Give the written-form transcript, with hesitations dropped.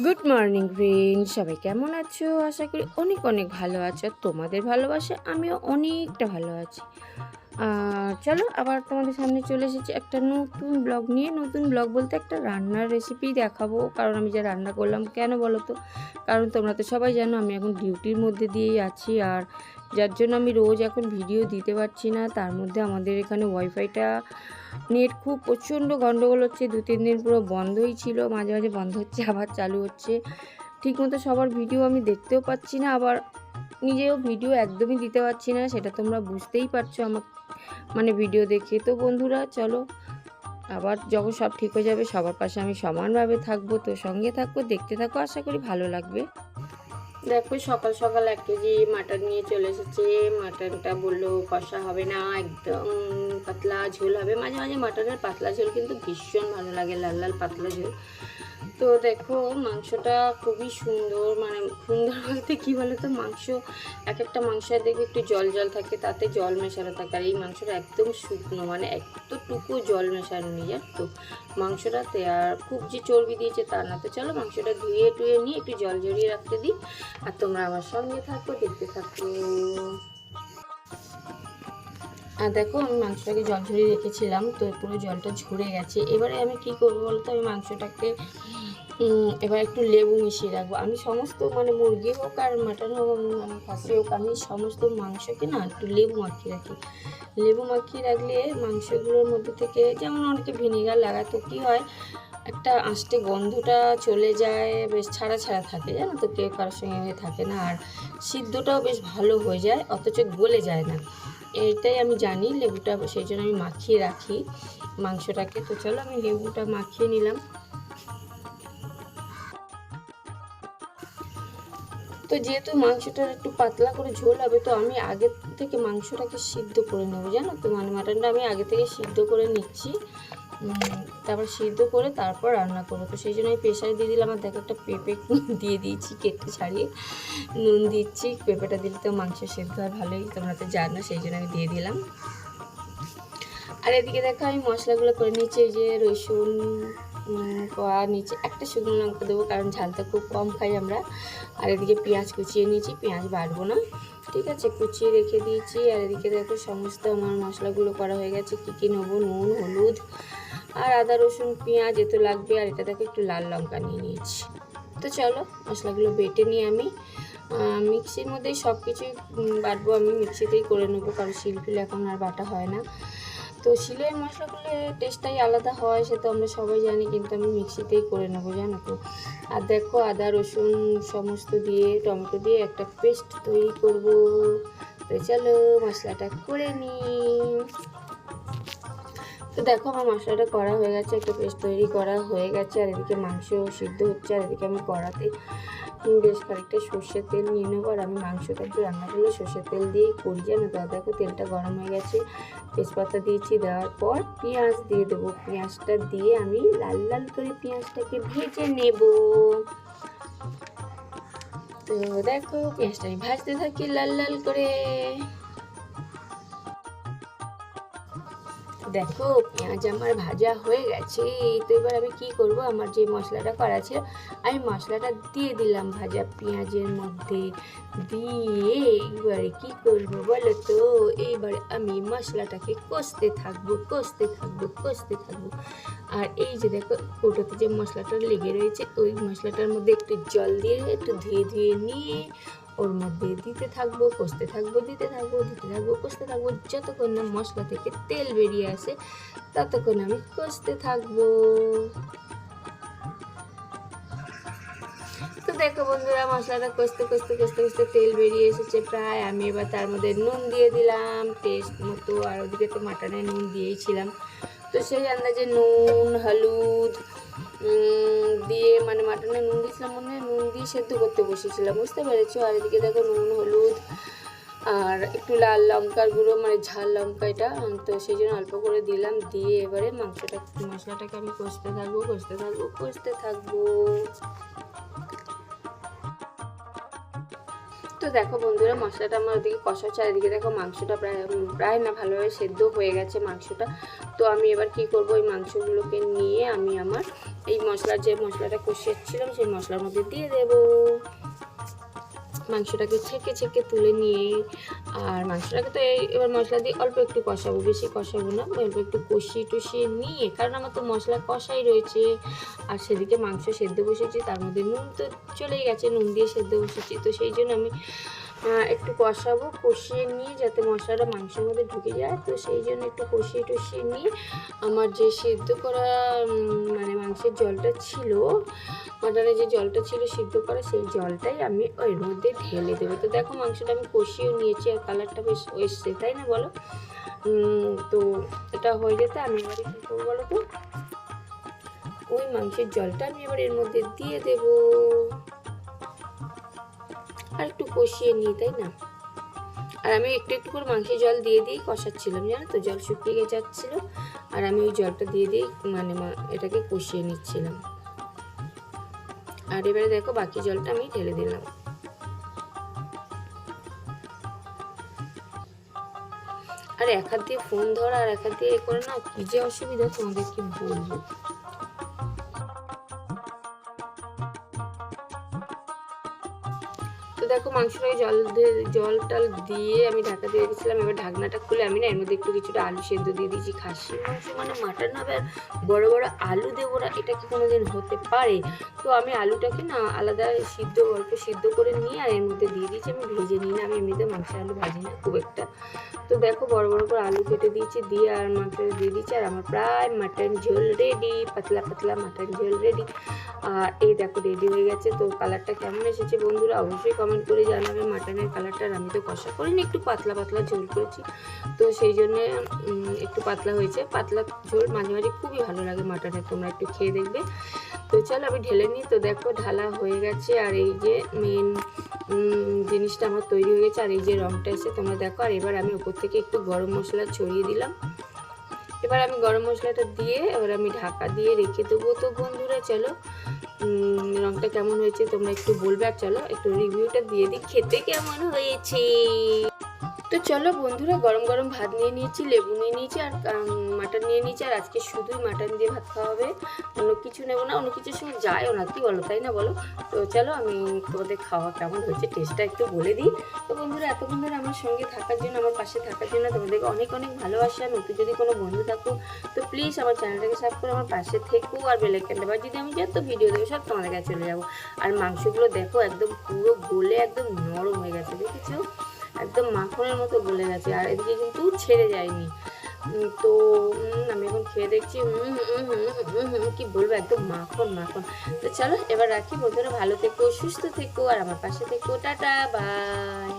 Good morning friend, সবাই কেমন আছো? আশা করি অনেক অনেক ভালো আছো। তোমাদের ভালোবাসে আমিও অনেকটা ভালো আছি। চলো আবার তোমাদের সামনে চলে এসেছি একটা নতুন ব্লগ নিয়ে। নতুন ব্লগ বলতে একটা রান্নার রেসিপি দেখাবো। কারণ আমি যা রান্না করলাম, কেন বলো তো? কারণ তোমরা তো সবাই জানো আমি এখন ডিউটির মধ্যে দিয়েই আছি, আর যার জন্য আমি রোজ এখন ভিডিও দিতে পারছি না। তার মধ্যে আমাদের এখানে ওয়াইফাইটা নেট খুব প্রচণ্ড গন্ডগোল হচ্ছে। 2-3 দিন পুরো বন্ধই ছিল, মাঝে মাঝে বন্ধ হচ্ছে আবার চালু হচ্ছে। ঠিকমতো সবার ভিডিও আমি দেখতেও পাচ্ছি না, আবার নিজেও ভিডিও একদমই দিতে পারছি না। সেটা তোমরা বুঝতেই পারছো আমার ভিডিও দেখে। তো বন্ধুরা চলো, আবার যখন সব ঠিক হয়ে যাবে সবার পাশে আমি সমানভাবে থাকবো। তো সঙ্গে থাকবো, দেখতে থাকো, আশা করি ভালো লাগবে। দেখো সকাল সকাল 1 কেজি মাটন নিয়ে চলে এসেছে। মাটনটা বললো কষা হবে না, একদম পাতলা ঝোল হবে। মাঝে মাঝে মাটনের পাতলা ঝোল কিন্তু ভীষণ ভালো লাগে, লাল লাল পাতলা ঝোল। তো দেখো মাংসটা খুবই সুন্দর, সুন্দর বলতে কী বলো তো, মাংস এক একটা মাংস দেখবে একটু জল জল থাকে, তাতে জল মেশানো থাকে। আর এই মাংসটা একদম শুকনো, এতটুকু জল মেশানো নেই আর তো মাংসটাতে। আর খুব যে চর্বি দিয়েছে তা না। তো চলো মাংসটা ধুয়ে টুয়ে নিয়ে একটু জল জড়িয়ে রাখতে দিই, আর তোমরা আমার সঙ্গে থাকো, দেখতে থাকো। আর দেখো আমি মাংসটাকে জল ঝরিয়ে রেখেছিলাম, তো পুরো জলটা ঝরে গেছে। এবারে আমি কি করবো বলতো, আমি মাংসটাকে এবার একটু লেবু মিশিয়ে রাখবো। আমি সমস্ত মুরগি হোক আর মাটন হোক, খাসি হোক, আমি সমস্ত মাংসকে না একটু লেবু মাখিয়ে রাখি। লেবু মাখিয়ে রাখলে মাংসগুলোর মধ্যে থেকে, যেমন অনেকে ভিনেগার লাগায়, তো কী হয়, একটা আষ্টে গন্ধটা চলে যায়, বেশ ছাড়া ছাড়া থাকে, জানো তো, কেউ কারোর সঙ্গে থাকে না। আর সিদ্ধটাও বেশ ভালো হয়ে যায়, অথচ গলে যায় না। এইটাই আমি জানি লেবুটা, সেই জন্য আমি মাখিয়ে রাখি মাংসটাকে। তো চলো আমি লেবুটা মাখিয়ে নিলাম। তো যেহেতু মাংসটার একটু পাতলা করে ঝোল হবে, তো আমি আগে থেকে মাংসটাকে সিদ্ধ করে নেবো, জানো তো, মাটনটা আমি আগে থেকে সিদ্ধ করে নিচ্ছি। তারপর সিদ্ধ করে তারপর রান্না করবো। তো সেই জন্য আমি প্রেশারে দিয়ে দিলাম। আর দেখো একটা পেঁপে দিয়ে দিয়েছি কেটে ছাড়িয়ে, নুন দিচ্ছি। পেঁপেটা দিলে তো মাংস সেদ্ধ হয় ভালোই, তোমরা তো জানো, সেই জন্য আমি দিয়ে দিলাম। আর এদিকে দেখো আমি মশলাগুলো করে নিচ্ছি। এই যে রসুন কোয়া নিচে, একটা শুকনো লঙ্কা দেবো কারণ ঝালটা খুব কম খাই আমরা। আর এদিকে পেঁয়াজ কুচিয়ে নিয়েছি, পেঁয়াজ বাড়বো না, ঠিক আছে, কুচিয়ে রেখে দিয়েছি। আর এদিকে দেখো সমস্ত আমার মশলাগুলো করা হয়ে গেছে। কী কী নেবো, নুন, হলুদ আর আদা রসুন পেঁয়াজ এত লাগবে। আর এটা দেখো একটু লাল লঙ্কা নিয়ে নিয়েছি। তো চলো মশলাগুলো বেটে নিয়ে আমি মিক্সির মধ্যেই সব কিছুই বাটবো। আমি মিক্সিতেই করে নেবো, কারণ শিলপিল এখন আর বাটা হয় না। তো শিলের মশলা করলে টেস্টটাই আলাদা হয়, সে তো আমরা সবাই জানি, কিন্তু আমি মিক্সিতেই করে নেবো, জানো তো। আর দেখো আদা রসুন সমস্ত দিয়ে, টমেটো দিয়ে একটা পেস্ট তৈরি করব। তো চলো মশলাটা করে নিই। তো দেখো আমার মশলাটা করা হয়ে গেছে, একটা পেস্ট তৈরি করা হয়ে গেছে। আর এদিকে মাংস সিদ্ধ হচ্ছে। আর এদিকে আমি কড়াতে বেশ খানিকটা সর্ষের তেল নিয়ে নেবো। আর আমি মাংসটা একটু রান্না করলে সর্ষের তেল দিয়েই করি, জানো তো। দেখো তেলটা গরম হয়ে গেছে, তেজপাতা দিয়েছি, দেওয়ার পর পেঁয়াজ দিয়ে দেবো। পেঁয়াজটা দিয়ে আমি লাল লাল করে পেঁয়াজটাকে ভেজে নেব। তো দেখো পেঁয়াজটা আমি ভাজতে থাকি লাল লাল করে। দেখো পেঁয়াজ আমার ভাজা হয়ে গেছে। তো এবার আমি কি করব, আমার যে মশলাটা করা ছিল আমি মশলাটা দিয়ে দিলাম ভাজা পেঁয়াজের মধ্যে। দিয়ে এবারে কি করব বলো তো, এইবারে আমি মশলাটাকে কষতে থাকবো কষতে থাকবো কষতে থাকবো। আর এই যে দেখো কৌটোতে যে মশলাটা লেগে রয়েছে, ওই মশলাটার মধ্যে একটু জল দিয়ে একটু ধুয়ে ধুয়ে নিয়ে ওর মধ্যে দিতে থাকবো, কষতে থাকবো, দিতে থাকবো, দিতে থাকবো, কষতে থাকবো, যতক্ষণ না মশলা থেকে তেল বেরিয়ে আসে ততক্ষণ আমি কষতে থাকবো। তো দেখো বন্ধুরা মশলাটা কষতে কষতে কষতে কষতে তেল বেরিয়ে এসেছে প্রায়। আমি এবার তার মধ্যে নুন দিয়ে দিলাম টেস্ট মতো। আর ওদিকে তো মাটনে নুন দিয়েইছিলাম, তো সেই আন্দাজে নুন হলুদ দিয়ে, মাটনে নুন দিয়েছিলাম, নুন দিয়ে সেদ্ধ করতে বসেছিলাম, বুঝতে পেরেছো। আর এদিকে দেখো নুন হলুদ আর একটু লাল লঙ্কার গুঁড়ো, ঝাল লঙ্কা এটা, তো সেই জন্য অল্প করে দিলাম। দিয়ে এবারে মশলাটাকে আমি কষতে থাকবো কষতে থাকবো কষতে থাকবো। তো তো দেখো বন্ধুরা, মশলাটা আমার ওদিকে কষা হচ্ছে, আর এদিকে দেখো মাংসটা প্রায় না ভালোভাবে সেদ্ধ হয়ে গেছে মাংসটা। তো আমি এবার কি করব, এই মাংসগুলোকে নিয়ে আমি আমার এই যে মশলাটা কষিয়েছিলাম সেই মশলার মধ্যে দিয়ে দেব। মাংসটাকে ছেঁকে তুলে নিয়ে, আর মাংসটাকে তো এবার মশলা দিয়ে অল্প একটু কষাবো, বেশি কষাবো না, অল্প একটু টুষিয়ে নিয়ে, কারণ আমার তো মশলা কষাই রয়েছে। আর সেদিকে মাংস সেদ্ধ বসেছি, তার মধ্যে নুন তো চলেই গেছে, নুন দিয়ে সেদ্ধ বসেছি, তো সেই জন্য আমি একটু কষিয়ে নিয়ে যাতে মশলাটা মাংসের মধ্যে ঢুকে যায়। তো সেই জন্য একটু কষিয়ে নিয়ে আমার যে সেদ্ধ করা মানে মাংসের জলটা ছিল, মাটনে যে জলটা ছিল সিদ্ধ করা, সেই জলটাই আমি ওর মধ্যে ঢেলে দেবো। তো দেখো মাংসটা আমি কষিয়েও নিয়েছি, আর কালারটা বেশ এসছে, তাই না বলো? তো এটা হয়ে যেতে আমি এবারে কী করবো বলো তো, ওই মাংসের জলটা আমি এবার এর মধ্যে দিয়ে দেবো, আর একটু কষিয়ে নিই, তাই না? আর আমি একটু করে মাংসের জল দিয়ে কষাচ্ছিলাম, জানো তো, জল শুকিয়ে যাচ্ছিল, আর আমি ওই জলটা দিয়ে মানে এটাকে কষিয়ে নিচ্ছিলাম। আর এবারে দেখো বাকি জলটা আমি ঢেলে দিলাম। আর এক হাত দিয়ে ফোন ধরা আর এক হাত দিয়ে এ করে না, কি যে অসুবিধা তোমাদের কি বলবো। তো দেখো মাংসটাকে জল টাল দিয়ে আমি ঢাকা দিয়ে রেখেছিলাম। এবার ঢাকনাটা খুলে আমি না এর মধ্যে একটু কিছুটা আলু সেদ্ধ দিয়ে দিয়েছি। খাসি মাংস মানে মাটন হবে, আর বড় বড় আলু দেবো না, এটা কি কোনোদিন হতে পারে? তো আমি আলুটাকে না আলাদা অল্প সিদ্ধ করে নিয়ে আর এর মধ্যে দিয়ে দিয়েছি। আমি ভেজে নিই না, আমি এমনিতে মাংসের আলু ভাজি না খুব একটা। তো দেখো বড় করে আলু কেটে দিয়েছি, দিয়ে আর মাংসটা দিয়ে দিচ্ছি, আর আমার প্রায় মাটন ঝোল রেডি, পাতলা মাটন ঝোল রেডি। আর এই দেখো রেডি হয়ে গেছে। তো কালারটা কেমন এসেছে বন্ধুরা অবশ্যই কমেন্ট করে জানাবে। মাটনের কালারটা আমি তো কষা করিনি, একটু পাতলা ঝোল করেছি, তো সেই জন্যে একটু পাতলা হয়েছে। পাতলা ঝোল মাঝে মাঝে খুবই ভালো লাগে মাটনের, তোমরা একটু খেয়ে দেখবে। তো চলো আমি ঢেলে নিই। তো দেখো ঢালা হয়ে গেছে, আর এই যে মেন জিনিসটা আমার তৈরি হয়ে গেছে, আর এই যে রঙটা এসে তোমরা দেখো। আর এবার আমি উপর থেকে একটু গরম মশলা ছড়িয়ে দিলাম। এবার আমি গরম মশলাটা দিয়ে এবার আমি ঢাকা দিয়ে রেখে দেবো। তো বন্ধুরা চলো রঙটা কেমন হয়েছে তোমরা একটু বলবে, আর চলো একটু রিভিউটা দিয়ে দিই খেতে কেমন হয়েছে। তো চলো বন্ধুরা, গরম ভাত নিয়ে নিয়েছি, লেবু নিয়ে নিয়েছি, আর মাটন নিয়ে নিয়েছি। আর আজকে শুধুই মাটন দিয়ে ভাত খাওয়া হবে, অন্য কিছু নেবো না, অন্য কিছুর সঙ্গে যায়ও না, কি বলো, তাই না বলো? তো চলো আমি তোমাদের খাওয়া কেমন হয়েছে টেস্টটা একটু বলে দিই। তো বন্ধুরা এতক্ষণ ধরে আমার সঙ্গে থাকার জন্য, আমার পাশে থাকার জন্য তোমাদেরকে অনেক ভালোবাসা। নতুন যদি কোনো বন্ধু থাকো তো প্লিজ আমার চ্যানেলটাকে সাবস্ক্রাইব করে আমার পাশে থেকো, আর বেল আইকনটা বাজিয়ে যদি আমি যত ভিডিও দেবো সব তোমাদের কাছে চলে যাবো। আর মাংসগুলো দেখো একদম পুরো গলে একদম নরম হয়ে গেছে, দেখেছো, একদম মাখনের মতো গলে গেছে, আর এদিকে কিন্তু ছেড়ে যায়নি। তো আমি এখন খেয়ে দেখছি, কি বলবো, একদম মাখন। তো চলো এবার রাখি বন্ধুরা, ভালো থেকো, সুস্থ থেকো, আর আমার পাশে থেকো। Tata, by.